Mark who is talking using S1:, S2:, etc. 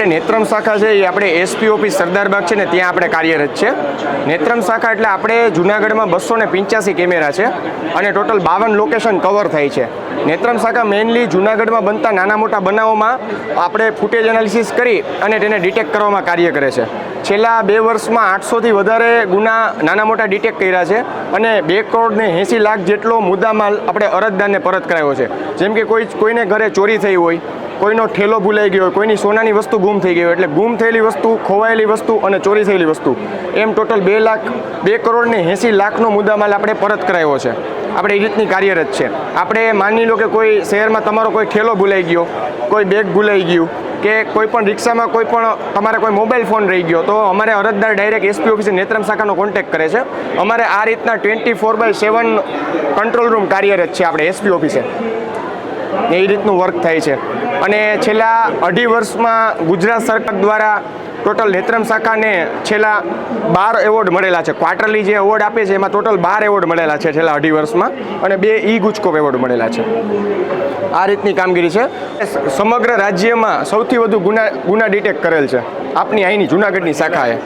S1: આપણે નેત્રમ શાખા છે એ આપણે એસપી ઓફિસ સરદારબાગ છે ને ત્યાં આપણે કાર્યરત છે. નેત્રમ શાખા એટલે આપણે જુનાગઢમાં 285 કેમેરા છે અને ટોટલ 52 લોકેશન કવર થાય છે. નેત્રમ શાખા મેઇનલી જુનાગઢમાં બનતા નાના મોટા બનાવોમાં આપણે ફૂટેજ એનાલિસિસ કરી અને તેને ડિટેક્ટ કરવામાં કાર્ય કરે છે. છેલ્લા 2 વર્ષમાં 800થી વધારે ગુના નાના મોટા ડિટેક્ટ કર્યા છે અને 2 કરોડ ને 80 લાખ જેટલો મુદ્દામાલ આપણે અરજદારને પરત કરાવ્યો છે. જેમ કે કોઈને ઘરે ચોરી થઈ હોય, કોઈનો ઠેલો ભૂલાઈ ગયો હોય, કોઈની સોનાની વસ્તુ ગુમ થઈ ગઈ હોય, એટલે ગુમ થયેલી વસ્તુ, ખોવાયેલી વસ્તુ અને ચોરી થયેલી વસ્તુ એમ ટોટલ 2 કરોડ ને 80 લાખનો મુદ્દામાલ આપણે પરત કરાવ્યો છે. આપણે એ રીતની કાર્યરત છે. આપણે માની લો કે કોઈ શહેરમાં તમારો કોઈ ઠેલો ભૂલાઈ ગયો, કોઈ બેગ ભૂલાઈ ગયું કે કોઈ પણ રિક્ષામાં કોઈ પણ તમારે કોઈ મોબાઈલ ફોન રહી ગયો, તો અમારે અરજદાર ડાયરેક્ટ એસપી ઓફિસે નેત્રમ શાખાનો કોન્ટેક્ટ કરે છે. અમારે આ રીતના 24/7 કંટ્રોલ રૂમ કાર્યરત છે આપણે એસપી ઓફિસે. એ રીતનું વર્ક થાય છે. અને છેલ્લા 2.5 વર્ષમાં ગુજરાત સરકાર દ્વારા ટોટલ નેત્રમ શાખાને છેલ્લા 12 એવોર્ડ મળેલા છે. ક્વાર્ટરલી જે એવોર્ડ આપે છે એમાં ટોટલ 12 એવોર્ડ મળેલા છે છેલ્લા 2.5 વર્ષમાં અને 2 ગુજકોપ એવોર્ડ મળેલા છે. આ રીતની કામગીરી છે. સમગ્ર રાજ્યમાં સૌથી વધુ ગુના ડિટેક્ટ કરેલ છે આપની અહીંની જુનાગઢની શાખાએ.